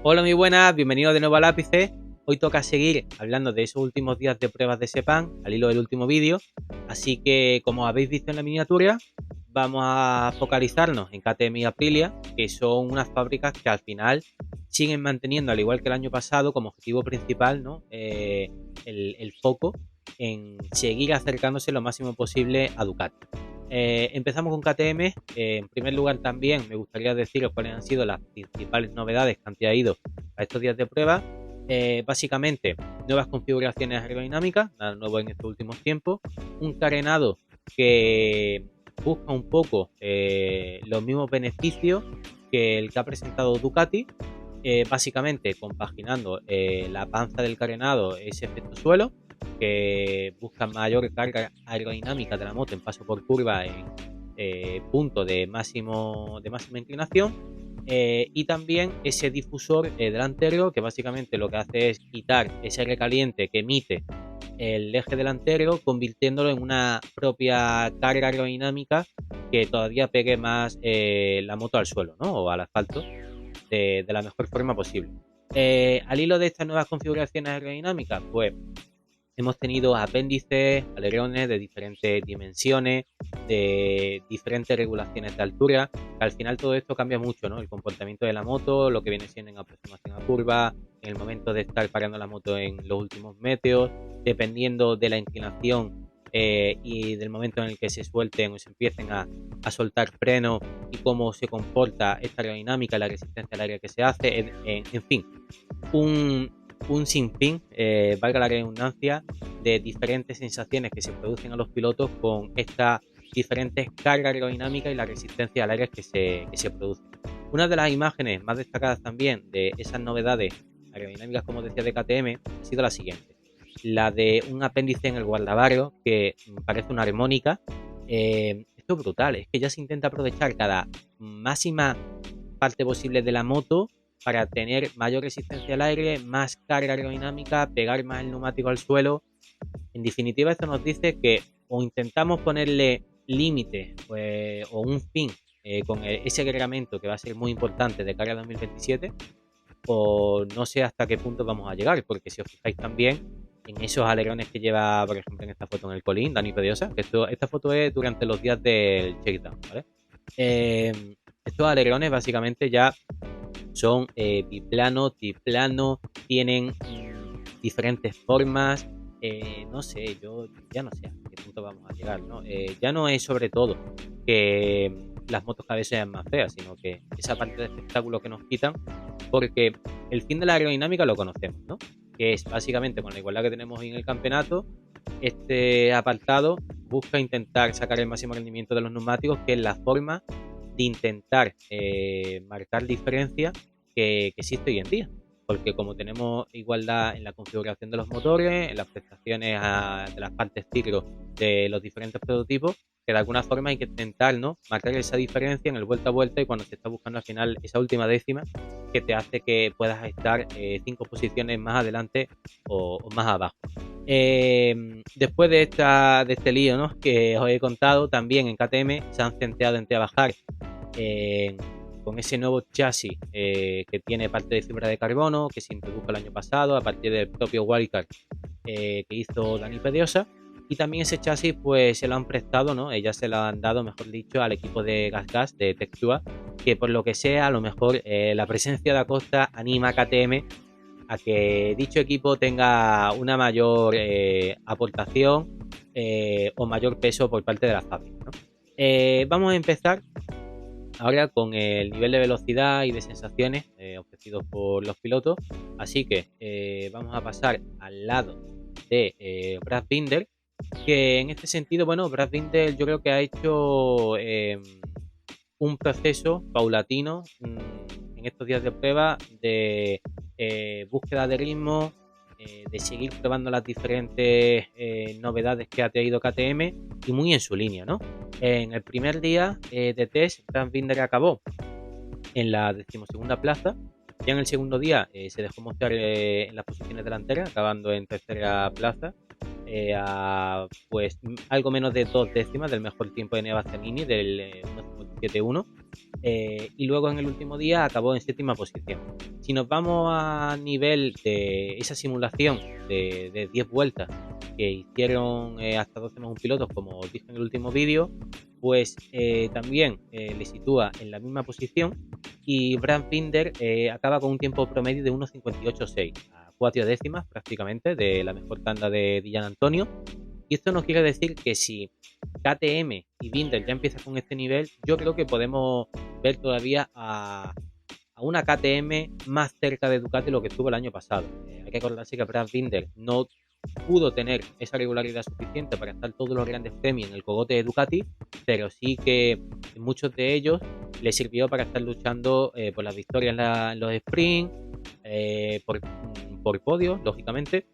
Hola, muy buenas, bienvenidos de nuevo al Ápice. Hoy toca seguir hablando de esos últimos días de pruebas de Sepang al hilo del último vídeo. Así que, como habéis visto en la miniatura, vamos a focalizarnos en KTM y Aprilia, que son unas fábricas que al final siguen manteniendo, al igual que el año pasado, como objetivo principal, ¿no? el foco en seguir acercándose lo máximo posible a Ducati. Empezamos con KTM. En primer lugar, también me gustaría deciros cuáles han sido las principales novedades que han traído a estos días de prueba. Básicamente, nuevas configuraciones aerodinámicas, nada nuevo en estos últimos tiempos, un carenado que busca un poco los mismos beneficios que el que ha presentado Ducati, básicamente compaginando la panza del carenado, ese efecto suelo, que busca mayor carga aerodinámica de la moto en paso por curva en punto de máxima inclinación, y también ese difusor delantero, que básicamente lo que hace es quitar ese aire caliente que emite el eje delantero, convirtiéndolo en una propia carga aerodinámica que todavía pegue más la moto al suelo, ¿no? O al asfalto de la mejor forma posible. Al hilo de estas nuevas configuraciones aerodinámicas, pues hemos tenido apéndices, alerones de diferentes dimensiones, de diferentes regulaciones de altura, que al final todo esto cambia mucho, ¿no? El comportamiento de la moto, lo que viene siendo en aproximación a curva, en el momento de estar parando la moto en los últimos metros, dependiendo de la inclinación y del momento en el que se suelten o se empiecen a soltar frenos y cómo se comporta esta aerodinámica, la resistencia al aire que se hace, en fin, un sinfín, valga la redundancia, de diferentes sensaciones que se producen a los pilotos con estas diferentes cargas aerodinámicas y la resistencia al aire que se produce. Una de las imágenes más destacadas también de esas novedades aerodinámicas, como decía, de KTM, ha sido la siguiente: la de un apéndice en el guardabarro que parece una armónica. Esto es brutal, es que ya se intenta aprovechar cada máxima parte posible de la moto para tener mayor resistencia al aire, más carga aerodinámica, pegar más el neumático al suelo. En definitiva, esto nos dice que o intentamos ponerle límite, pues, o un fin con ese reglamento que va a ser muy importante de cara a 2027, o no sé hasta qué punto vamos a llegar, porque si os fijáis también en esos alerones que lleva, por ejemplo, en esta foto en el Colín, Dani Pedrosa, que esta foto es durante los días del shakedown, ¿vale? Estos alerones básicamente ya son biplano, triplano, tienen diferentes formas. No sé, yo ya no sé a qué punto vamos a llegar, ¿no? Ya no es sobre todo que las motos cada vez sean más feas, sino que esa parte de espectáculo que nos quitan, porque el fin de la aerodinámica lo conocemos, ¿no? Que es básicamente, con la igualdad que tenemos en el campeonato, este apartado busca intentar sacar el máximo rendimiento de los neumáticos, que es la forma de intentar marcar diferencia que existe hoy en día, porque como tenemos igualdad en la configuración de los motores, en las prestaciones de las partes ciclo de los diferentes prototipos, que de alguna forma hay que intentar, ¿no?, marcar esa diferencia en el vuelta a vuelta, y cuando se está buscando al final esa última décima que te hace que puedas estar 5 posiciones más adelante o más abajo. Después de este lío, ¿no?, que os he contado, también en KTM se han centrado en trabajar con ese nuevo chasis que tiene parte de fibra de carbono, que se introdujo el año pasado a partir del propio wildcard que hizo Dani Pedrosa, y también ese chasis pues se lo han prestado, ¿no? Ellas se lo han dado, mejor dicho, al equipo de GasGas de Textua, que por lo que sea, a lo mejor la presencia de Acosta anima a KTM a que dicho equipo tenga una mayor aportación o mayor peso por parte de la fábrica, ¿no? Vamos a empezar ahora con el nivel de velocidad y de sensaciones ofrecidos por los pilotos, así que vamos a pasar al lado de Brad Binder, que en este sentido, bueno, Brad Binder yo creo que ha hecho un proceso paulatino en estos días de prueba de búsqueda de ritmo, de seguir probando las diferentes novedades que ha traído KTM, y muy en su línea, ¿no? En el primer día de test, Brad Binder acabó en la 12ª plaza. Ya en el segundo día se dejó mostrar en las posiciones delanteras, acabando en tercera plaza, a pues algo menos de 2 décimas del mejor tiempo de Neva Zanini, del 1.57.1. Y luego en el último día acabó en 7ª posición. Si nos vamos a nivel de esa simulación de 10 vueltas que hicieron hasta 12 más un piloto, como os dije en el último vídeo, pues también le sitúa en la misma posición, y Brad Binder acaba con un tiempo promedio de 1.58.6, a 4 décimas prácticamente de la mejor tanda de Gian Antonio. Y esto nos quiere decir que si KTM y Binder ya empiezan con este nivel, yo creo que podemos ver todavía a una KTM más cerca de Ducati de lo que estuvo el año pasado. Hay que acordarse que Brad Binder no pudo tener esa regularidad suficiente para estar todos los grandes premios en el cogote de Ducati, pero sí que en muchos de ellos le sirvió para estar luchando por las victorias en los sprints, por podios, lógicamente,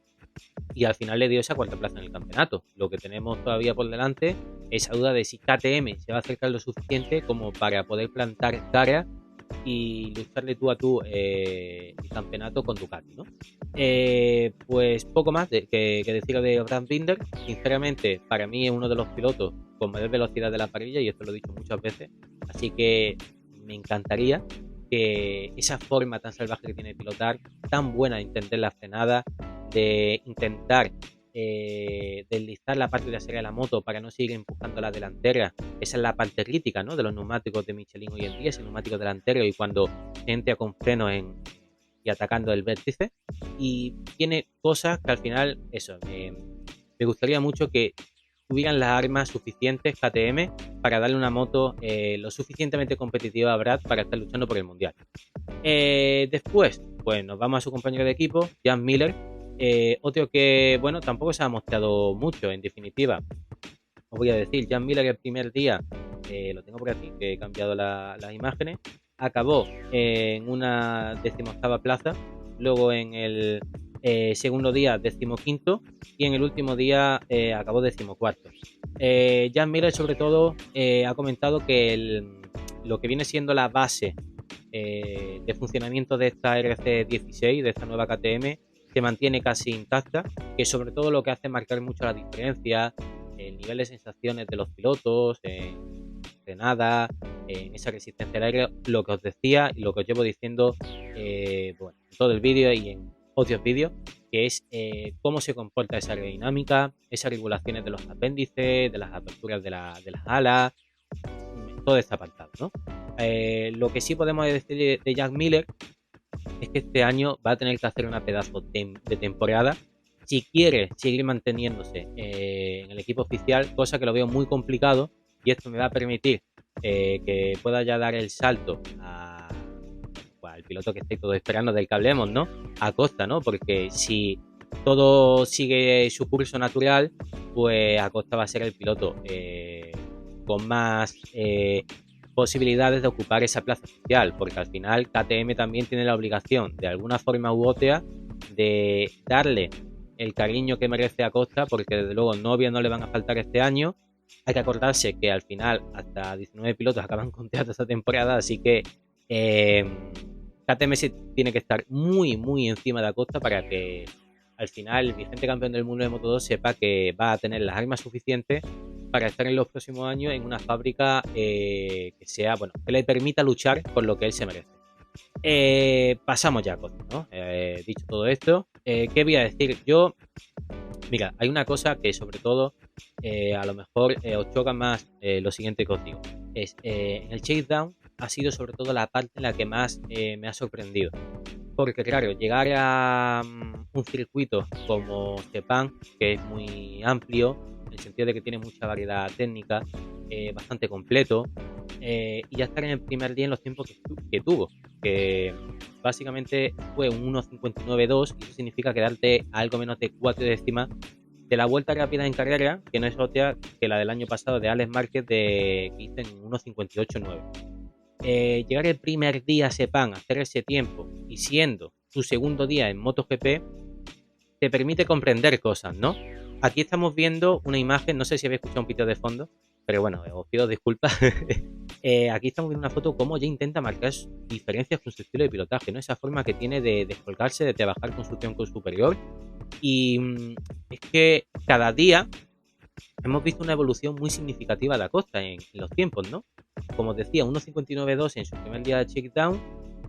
y al final le dio esa 4ª plaza en el campeonato. Lo que tenemos todavía por delante es esa duda de si KTM se va a acercar lo suficiente como para poder plantar cara y lucharle tú a tú el campeonato con Ducati, ¿no? Pues poco más que decir de Brad Binder. Sinceramente, para mí es uno de los pilotos con mayor velocidad de la parrilla, y esto lo he dicho muchas veces, así que me encantaría que esa forma tan salvaje que tiene de pilotar, tan buena de entender la frenada, de intentar deslizar la parte trasera de la moto para no seguir empujando la delantera. Esa es la parte crítica, ¿no?, de los neumáticos de Michelin hoy en día, ese neumático delantero, y cuando entra con freno y atacando el vértice. Y tiene cosas que al final, eso, me gustaría mucho que tuvieran las armas suficientes KTM para darle una moto lo suficientemente competitiva a Brad para estar luchando por el mundial. Después, pues nos vamos a su compañero de equipo, Jan Miller. Otro que, bueno, tampoco se ha mostrado mucho, en definitiva. Os voy a decir, Jan Miller el primer día, lo tengo por aquí, que he cambiado las imágenes, acabó en una 18ª plaza, luego en el segundo día 15º, y en el último día acabó 14º. Jan Miller sobre todo ha comentado que lo que viene siendo la base de funcionamiento de esta RC16, de esta nueva KTM, se mantiene casi intacta, que sobre todo lo que hace es marcar mucho la diferencia, el nivel de sensaciones de los pilotos, de nada, en esa resistencia al aire, lo que os decía y lo que os llevo diciendo bueno, en todo el vídeo y en otros vídeos, que es cómo se comporta esa aerodinámica, esas regulaciones de los apéndices, de las aperturas de las alas, todo este apartado, ¿no? Lo que sí podemos decir de Jan Miller es que este año va a tener que hacer una pedazo de temporada si quiere seguir manteniéndose en el equipo oficial, cosa que lo veo muy complicado, y esto me va a permitir que pueda ya dar el salto al piloto que estáis todos esperando del que hablemos, ¿no? A Costa, ¿no? Porque si todo sigue su curso natural, pues Acosta va a ser el piloto con más posibilidades de ocupar esa plaza oficial, porque al final KTM también tiene la obligación, de alguna forma u otra, de darle el cariño que merece a Costa, porque desde luego novias no le van a faltar este año. Hay que acordarse que al final hasta 19 pilotos acaban contrato esta temporada, así que KTM tiene que estar muy muy encima de Acosta para que al final el vigente campeón del mundo de Moto2 sepa que va a tener las armas suficientes para estar en los próximos años en una fábrica que sea, bueno, que le permita luchar por lo que él se merece. Pasamos ya a Costa, ¿no? Dicho todo esto, ¿qué voy a decir? Yo, mira, hay una cosa que sobre todo a lo mejor os choca más lo siguiente que os digo. Es, en el Shakedown ha sido sobre todo la parte en la que más me ha sorprendido. Porque claro, llegar a un circuito como Sepang, que es muy amplio, en el sentido de que tiene mucha variedad técnica, bastante completo, y ya estar en el primer día en los tiempos que tuvo, que básicamente fue un 1.59.2, y eso significa quedarte a algo menos de 4 décimas de la vuelta rápida en carrera, que no es otra que la del año pasado de Alex Márquez, que hizo en 1.58.9. Llegar el primer día a Sepang, hacer ese tiempo, y siendo tu segundo día en MotoGP, te permite comprender cosas, ¿no? Aquí estamos viendo una imagen, no sé si habéis escuchado un pito de fondo, pero bueno, os pido disculpas. Aquí estamos viendo una foto como ya intenta marcar diferencias con su estilo de pilotaje, ¿no? Esa forma que tiene de descolgarse, de trabajar con su tronco superior, Y es que cada día hemos visto una evolución muy significativa de Acosta en los tiempos, ¿no? Como os decía, 1.59.2 en su primer día de checkdown,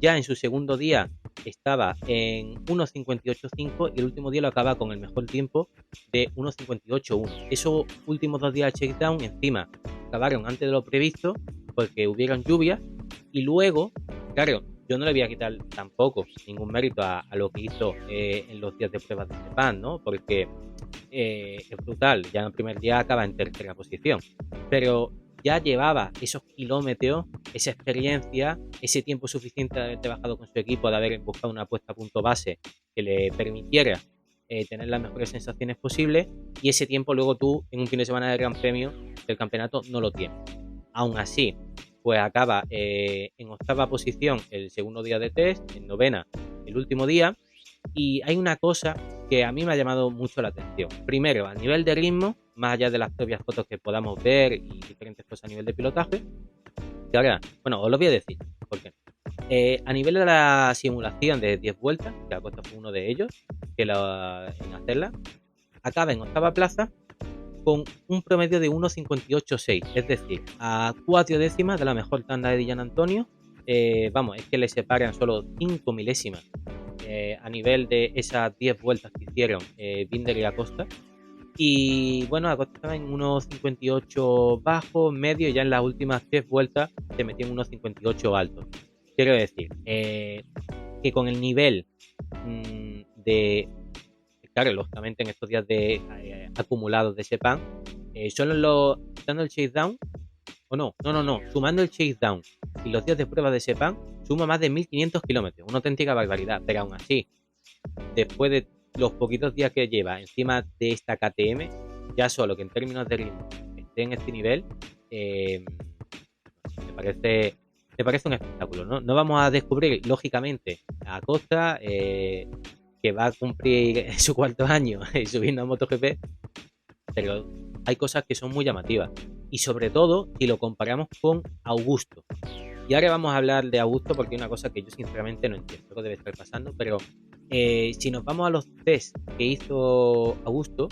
ya en su segundo día estaba en 1.58.5 y el último día lo acaba con el mejor tiempo de 1.58.1. Esos últimos 2 días de checkdown encima acabaron antes de lo previsto porque hubieron lluvias y luego, claro, yo no le voy a quitar tampoco ningún mérito a lo que hizo en los días de pruebas de Sepang, ¿no? Porque es brutal, ya en el primer día acaba en tercera posición, pero ya llevaba esos kilómetros, esa experiencia, ese tiempo suficiente de haber trabajado con su equipo, de haber buscado una puesta a punto base que le permitiera tener las mejores sensaciones posibles, y ese tiempo luego tú en un fin de semana de Gran Premio del campeonato no lo tienes. Aún así, pues acaba en octava posición el segundo día de test, en novena el último día, y hay una cosa que a mí me ha llamado mucho la atención. Primero, a nivel de ritmo, más allá de las propias fotos que podamos ver y diferentes cosas a nivel de pilotaje, que ahora, bueno, os lo voy a decir, porque a nivel de la simulación de 10 vueltas, que Acosta fue uno de ellos, en hacerla, acaba en octava plaza con un promedio de 1.58.6, es decir, a 4 décimas de la mejor tanda de Dillan Antonio. Vamos, es que le separan solo 5 milésimas a nivel de esas 10 vueltas que hicieron Binder y Acosta. Y bueno, Acosta estaba en 1.58 bajo, medio, y ya en las últimas 10 vueltas se metió en 1.58 alto. Quiero decir que con el nivel de, claro, lógicamente en estos días de acumulados de Sepang, solo dando el shakedown, o no, sumando el shakedown y los días de prueba de Sepang, suma más de 1.500 kilómetros, una auténtica barbaridad, pero aún así, después de los poquitos días que lleva encima de esta KTM, ya solo que en términos de ritmo esté en este nivel, me parece un espectáculo, ¿no? No vamos a descubrir, lógicamente, a Acosta, que va a cumplir su cuarto año subiendo a MotoGP, pero hay cosas que son muy llamativas. Y sobre todo, si lo comparamos con Augusto. Y ahora vamos a hablar de Augusto porque hay una cosa que yo sinceramente no entiendo. Algo debe estar pasando, pero si nos vamos a los test que hizo Augusto,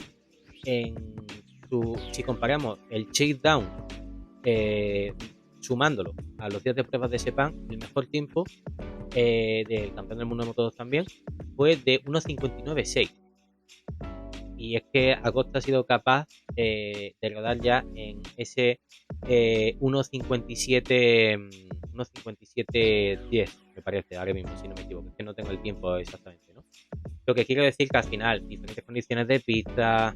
si comparamos el shakedown sumándolo a los días de pruebas de Sepang, el mejor tiempo del campeón del mundo de Moto 2 también fue de 1.59.6. Y es que Acosta ha sido capaz de rodar ya en ese 1.57.10, me parece, ahora mismo, si no me equivoco. Es que no tengo el tiempo exactamente, ¿no? Lo que quiero decir que al final, diferentes condiciones de pista,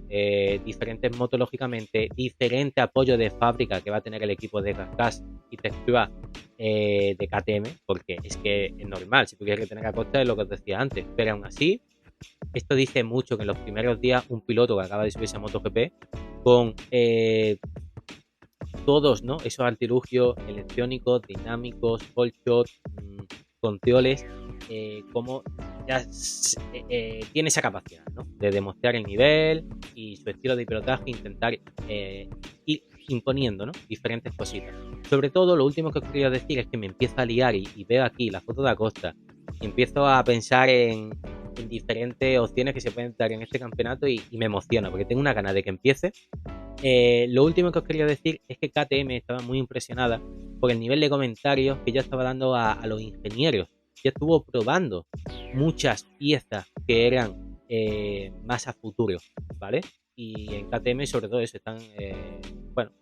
diferentes motos lógicamente, diferente apoyo de fábrica que va a tener el equipo de Gasgas y Textura de KTM, porque es que es normal, si tuviera que tener Acosta es lo que os decía antes, pero aún así, esto dice mucho que en los primeros días un piloto que acaba de subirse a MotoGP con todos, ¿no?, esos artilugios electrónicos, dinámicos, pole shot, controles, como ya tiene esa capacidad, ¿no?, de demostrar el nivel y su estilo de pilotaje, intentar ir imponiendo, ¿no?, diferentes cositas. Sobre todo, lo último que os quería decir es que me empiezo a liar y veo aquí la foto de Acosta y empiezo a pensar en diferentes opciones que se pueden dar en este campeonato y me emociona porque tengo una gana de que empiece. Lo último que os quería decir es que KTM estaba muy impresionada por el nivel de comentarios que ya estaba dando a los ingenieros. Ya estuvo probando muchas piezas que eran más a futuro, ¿vale? Y en KTM sobre todo eso están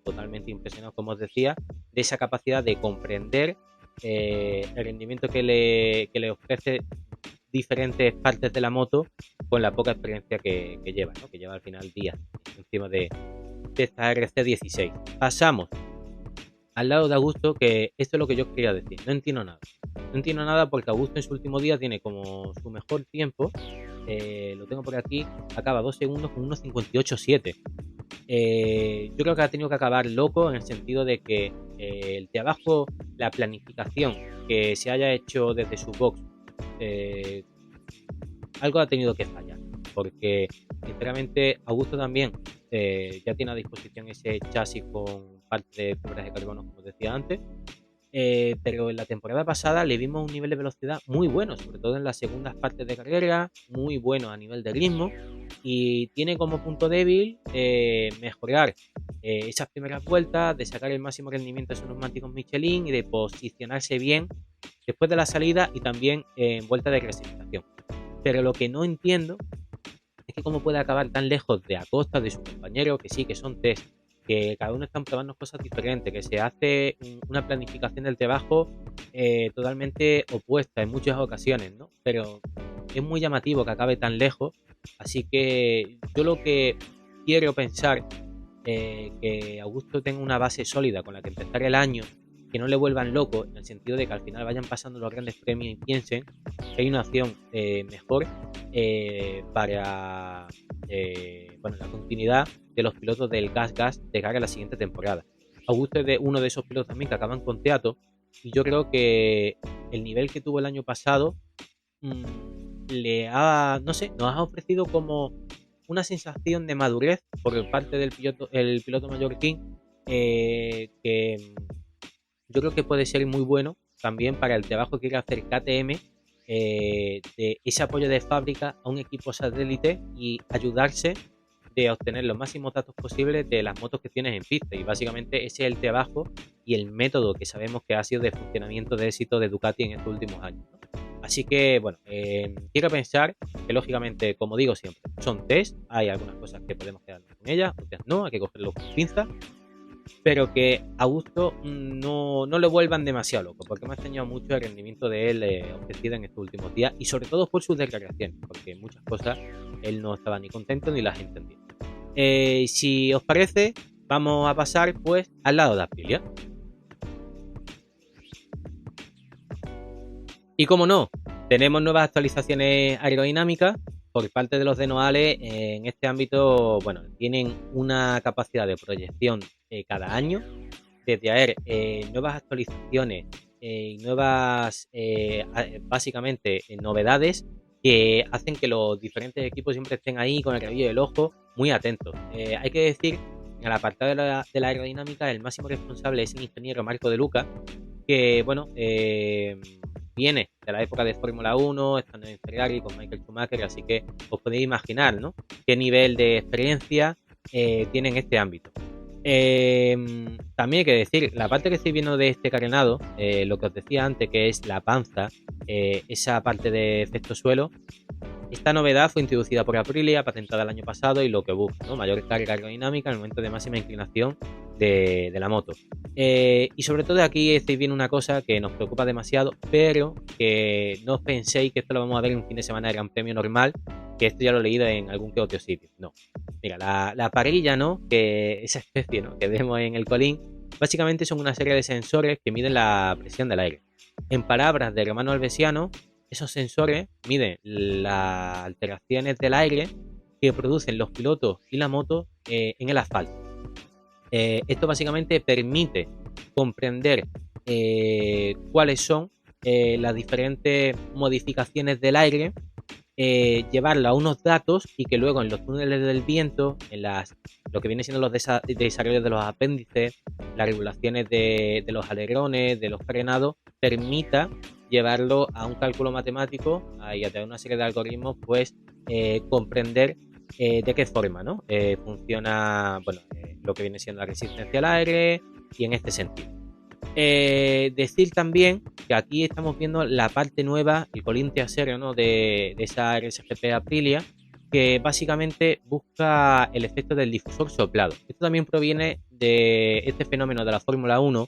totalmente impresionados, como os decía, de esa capacidad de comprender el rendimiento que le ofrece diferentes partes de la moto con la poca experiencia que lleva, ¿no?, que lleva al final días encima de esta RC16. Pasamos al lado de Augusto, que esto es lo que yo quería decir. No entiendo nada porque Augusto en su último día tiene como su mejor tiempo, lo tengo por aquí, acaba 2 segundos con 1.58.7. Yo creo que ha tenido que acabar loco en el sentido de que el trabajo, la planificación que se haya hecho desde su box, algo ha tenido que fallar, porque sinceramente Augusto también ya tiene a disposición ese chasis con parte de fibras de carbono, como os decía antes, pero en la temporada pasada le vimos un nivel de velocidad muy bueno, sobre todo en las segundas partes de carrera, muy bueno a nivel de ritmo, y tiene como punto débil mejorar esas primeras vueltas, de sacar el máximo rendimiento de esos neumáticos Michelin y de posicionarse bien después de la salida y también en vuelta de clasificación. Pero lo que no entiendo es que cómo puede acabar tan lejos de Acosta, de su compañero, que sí, que son test, que cada uno están probando cosas diferentes, que se hace una planificación del trabajo totalmente opuesta en muchas ocasiones, ¿no? Pero es muy llamativo que acabe tan lejos, así que yo lo que quiero pensar que Augusto tenga una base sólida con la que empezar el año, que no le vuelvan loco, en el sentido de que al final vayan pasando los grandes premios y piensen que hay una opción mejor para la continuidad de los pilotos del gas de cara a la siguiente temporada. Augusto es uno de esos pilotos también que acaban con Teato, y yo creo que el nivel que tuvo el año pasado nos ha ofrecido como una sensación de madurez por parte del piloto mallorquín, que yo creo que puede ser muy bueno también para el trabajo que quiere hacer KTM, de ese apoyo de fábrica a un equipo satélite y ayudarse de obtener los máximos datos posibles de las motos que tienes en pista. Y básicamente ese es el trabajo y el método que sabemos que ha sido de funcionamiento de éxito de Ducati en estos últimos años, ¿no? Así que, bueno, quiero pensar que, lógicamente, como digo siempre, son test, hay algunas cosas que podemos quedarnos con ellas, otras no, hay que cogerlo con pinzas, pero que a Augusto no le vuelvan demasiado loco, porque me ha extrañado mucho el rendimiento de él ofrecido en estos últimos días, y sobre todo por sus declaraciones, porque muchas cosas él no estaba ni contento ni las entendía. Si os parece, vamos a pasar pues al lado de Aprilia. Y como no, tenemos nuevas actualizaciones aerodinámicas por parte de los de Noale. En este ámbito, bueno, tienen una capacidad de proyección cada año de traer nuevas actualizaciones y nuevas, básicamente, novedades que hacen que los diferentes equipos siempre estén ahí con el rabillo del ojo muy atentos. Hay que decir, en el apartado de la aerodinámica, el máximo responsable es el ingeniero Marco De Luca, que, bueno, viene de la época de Fórmula 1, estando en Ferrari con Michael Schumacher, así que os podéis imaginar, ¿no?, qué nivel de experiencia tiene en este ámbito. También hay que decir, la parte que estoy viendo de este carenado, lo que os decía antes, que es la panza, esa parte de efecto suelo, esta novedad fue introducida por Aprilia, patentada el año pasado, y lo que busca, ¿no?, mayor carga aerodinámica en el momento de máxima inclinación de la moto. Y sobre todo aquí estáis viendo una cosa que nos preocupa demasiado, pero que no os penséis que esto lo vamos a ver en un fin de semana de Gran Premio normal, que esto ya lo he leído en algún que otro sitio. No. Mira, la parrilla, ¿no?, que esa especie, ¿no?, que vemos en el colín, básicamente son una serie de sensores que miden la presión del aire. En palabras de Romano Albesiano, esos sensores miden las alteraciones del aire que producen los pilotos y la moto en el asfalto. Esto básicamente permite comprender cuáles son las diferentes modificaciones del aire, llevarlo a unos datos y que luego en los túneles del viento, en lo que viene siendo los desarrollos de los apéndices, las regulaciones de los alerones, de los frenados, permita llevarlo a un cálculo matemático y a través de una serie de algoritmos, pues comprender de qué forma, ¿no?, funciona, bueno, lo que viene siendo la resistencia al aire, y en este sentido. Decir también que aquí estamos viendo la parte nueva, el colín trasero, ¿no?, de esa RSGP Aprilia, que básicamente busca el efecto del difusor soplado. Esto también proviene de este fenómeno de la Fórmula 1,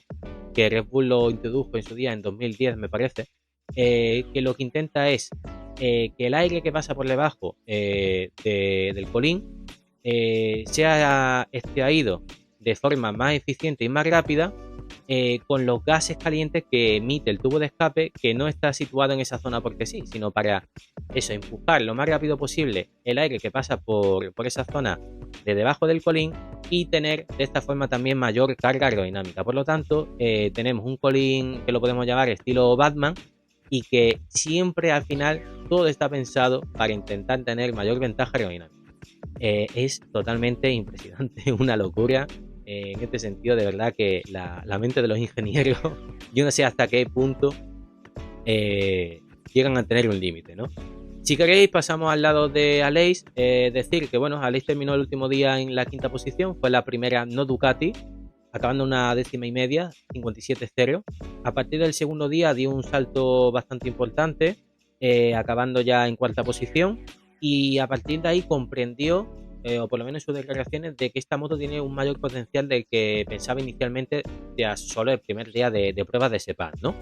que Red Bull lo introdujo en su día, en 2010 me parece, que lo que intenta es que el aire que pasa por debajo del colín sea extraído de forma más eficiente y más rápida, con los gases calientes que emite el tubo de escape, que no está situado en esa zona porque sí, sino para eso, empujar lo más rápido posible el aire que pasa por esa zona de debajo del colín, y tener de esta forma también mayor carga aerodinámica. Por lo tanto, tenemos un colín que lo podemos llamar estilo Batman, y que siempre al final todo está pensado para intentar tener mayor ventaja aerodinámica. Es totalmente impresionante, una locura. En este sentido, de verdad que la mente de los ingenieros, yo no sé hasta qué punto llegan a tener un límite, ¿no? Si queréis, pasamos al lado de Aleix. Decir que, bueno, Aleix terminó el último día en la quinta posición, fue la primera no Ducati, acabando una 10ª, 57-0. A partir del segundo día dio un salto bastante importante, acabando ya en cuarta posición, y a partir de ahí comprendió, o por lo menos en sus declaraciones, de que esta moto tiene un mayor potencial del que pensaba inicialmente ya solo el primer día de pruebas de Sepang, ¿no?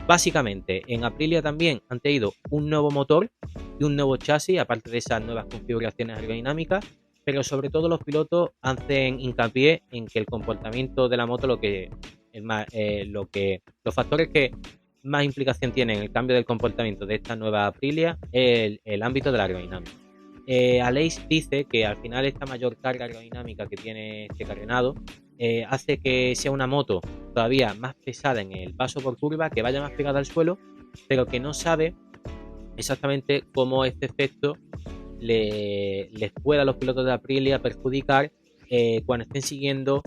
Básicamente, en Aprilia también han tenido un nuevo motor y un nuevo chasis, aparte de esas nuevas configuraciones aerodinámicas, pero sobre todo los pilotos hacen hincapié en que el comportamiento de la moto, los factores que más implicación tienen en el cambio del comportamiento de esta nueva Aprilia es el ámbito de la aerodinámica. Aleix dice que al final esta mayor carga aerodinámica que tiene este carenado hace que sea una moto todavía más pesada en el paso por curva, que vaya más pegada al suelo, pero que no sabe exactamente cómo este efecto les pueda a los pilotos de Aprilia perjudicar cuando estén siguiendo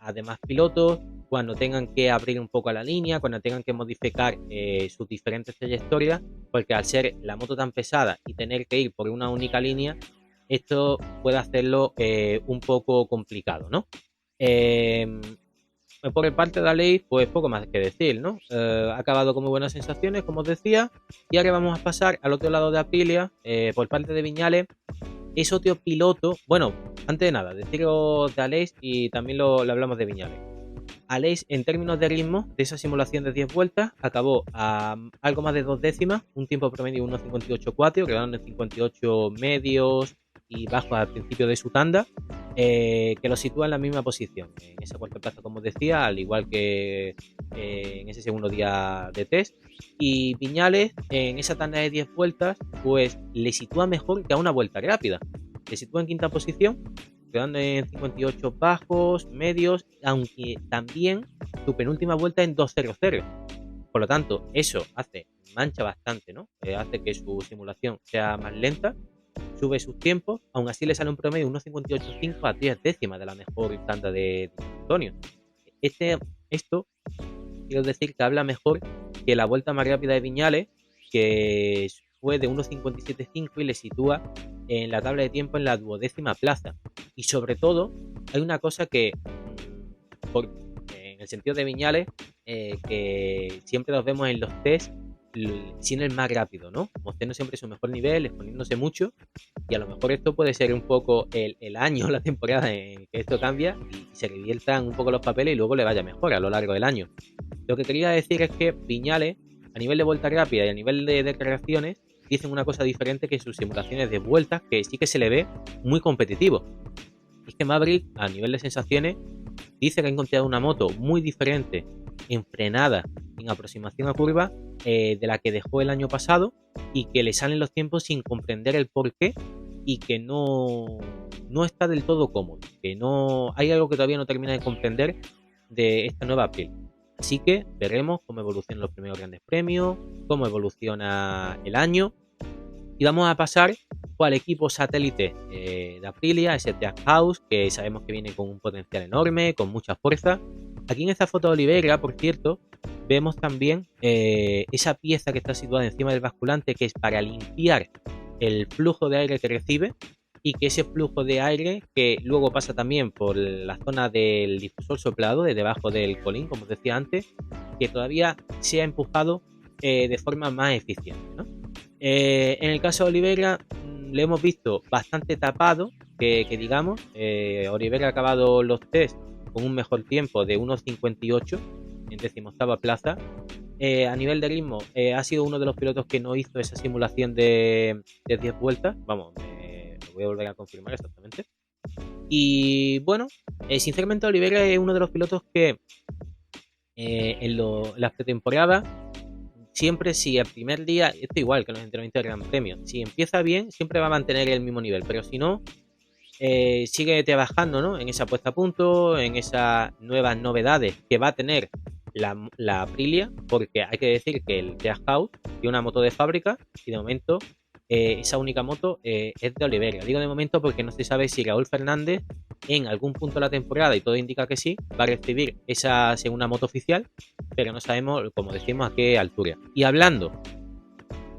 a demás pilotos, cuando tengan que abrir un poco la línea, cuando tengan que modificar sus diferentes trayectorias, porque al ser la moto tan pesada y tener que ir por una única línea, esto puede hacerlo un poco complicado, ¿no? Por parte de Aleix, pues poco más que decir, ¿no? Ha acabado con muy buenas sensaciones, como os decía, y ahora vamos a pasar al otro lado de Aprilia, por parte de Viñales. Es otro piloto, bueno, antes de nada, deciros de Aleix y también lo hablamos de Viñales. Aleix, en términos de ritmo, de esa simulación de 10 vueltas, acabó a algo más de 2 décimas, un tiempo promedio de 1.58.4, quedando en 58 medios y bajos al principio de su tanda, que lo sitúa en la misma posición, en esa cuarta plaza, como os decía, al igual que en ese segundo día de test. Y Viñales, en esa tanda de 10 vueltas, pues le sitúa mejor que a una vuelta rápida. Le sitúa en quinta posición, quedando en 58 bajos, medios, aunque también su penúltima vuelta en 2.00. Por lo tanto, eso mancha bastante, ¿no? Hace que su simulación sea más lenta, sube sus tiempos, aún así le sale un promedio de 1.58.5 a 10 décimas de la mejor tanda de Antonio. Esto quiero decir que habla mejor que la vuelta más rápida de Viñales, que fue de 1.57.5 y le sitúa en la tabla de tiempo en la 12ª plaza. Y sobre todo, hay una cosa que, en el sentido de Viñales, que siempre nos vemos en los test sin el más rápido, ¿no? Mostrando siempre su mejor nivel, exponiéndose mucho, y a lo mejor esto puede ser un poco el año, la temporada en que esto cambia y se reviertan un poco los papeles y luego le vaya mejor a lo largo del año. Lo que quería decir es que Viñales, a nivel de vuelta rápida y a nivel de declaraciones, dicen una cosa diferente que sus simulaciones de vueltas, que sí que se le ve muy competitivo. Es que Maverick, a nivel de sensaciones, dice que ha encontrado una moto muy diferente en frenada, en aproximación a curva, de la que dejó el año pasado, y que le salen los tiempos sin comprender el por qué, y que no está del todo cómodo, que no hay algo que todavía no termina de comprender de esta nueva Aprilia. Así que veremos cómo evolucionan los primeros grandes premios, cómo evoluciona el año, y vamos a pasar al equipo satélite de Aprilia, ese Trackhouse, que sabemos que viene con un potencial enorme, con mucha fuerza. Aquí en esta foto de Oliveira, por cierto, vemos también esa pieza que está situada encima del basculante, que es para limpiar el flujo de aire que recibe, y que ese flujo de aire, que luego pasa también por la zona del difusor soplado, de debajo del colín, como os decía antes, que todavía sea empujado de forma más eficiente, ¿no? En el caso de Oliveira, le hemos visto bastante tapado, que digamos. Oliveira ha acabado los test con un mejor tiempo de 1.58 en 18ª plaza. A nivel de ritmo, ha sido uno de los pilotos que no hizo esa simulación de 10 vueltas. Vamos, lo voy a volver a confirmar exactamente. Y bueno, sinceramente Oliveira es uno de los pilotos que en las pretemporadas, siempre, si el primer día, esto igual que en los entrenamientos de Gran Premio, si empieza bien, siempre va a mantener el mismo nivel, pero si no, sigue trabajando, ¿no?, en esa puesta a punto, en esas nuevas novedades que va a tener la Aprilia, porque hay que decir que el Trackhouse tiene una moto de fábrica y de momento esa única moto es de Oliveira. Digo de momento porque no se sabe si Raúl Fernández en algún punto de la temporada, y todo indica que sí, va a recibir esa segunda moto oficial, pero no sabemos, como decimos, a qué altura. Y hablando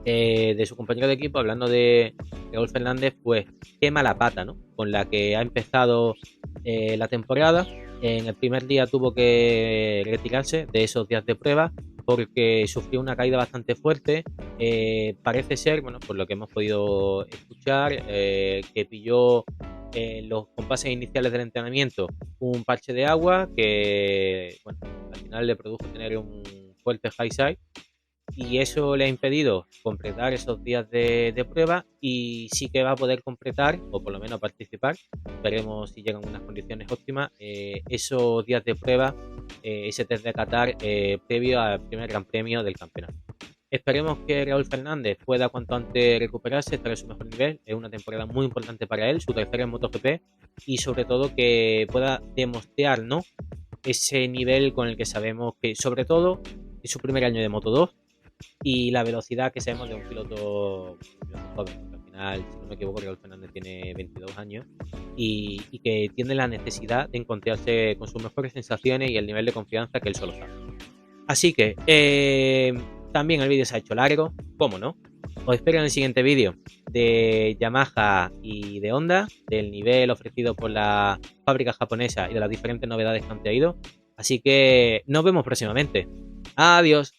de su compañero de equipo, hablando de Raúl Fernández, pues qué mala pata, ¿no? Con la que ha empezado la temporada. En el primer día tuvo que retirarse de esos días de prueba porque sufrió una caída bastante fuerte. Parece ser, bueno, por lo que hemos podido escuchar, que pilló los compases iniciales del entrenamiento un parche de agua que, bueno, al final le produjo tener un fuerte high side y eso le ha impedido completar esos días de prueba y sí que va a poder completar o por lo menos participar, veremos si llegan unas condiciones óptimas, esos días de prueba, ese test de Qatar previo al primer gran premio del campeonato. Esperemos que Raúl Fernández pueda cuanto antes recuperarse, estar en su mejor nivel. Es una temporada muy importante para él, su tercera en MotoGP, y sobre todo que pueda demostrar, ¿no?, ese nivel con el que sabemos que, sobre todo, es su primer año de Moto2 y la velocidad que sabemos de un piloto joven. Porque al final, si no me equivoco, Raúl Fernández tiene 22 años y que tiene la necesidad de encontrarse con sus mejores sensaciones y el nivel de confianza que él solo sabe. Así que también el vídeo se ha hecho largo, ¿cómo no? Os espero en el siguiente vídeo de Yamaha y de Honda, del nivel ofrecido por la fábrica japonesa y de las diferentes novedades que han traído. Así que nos vemos próximamente. Adiós.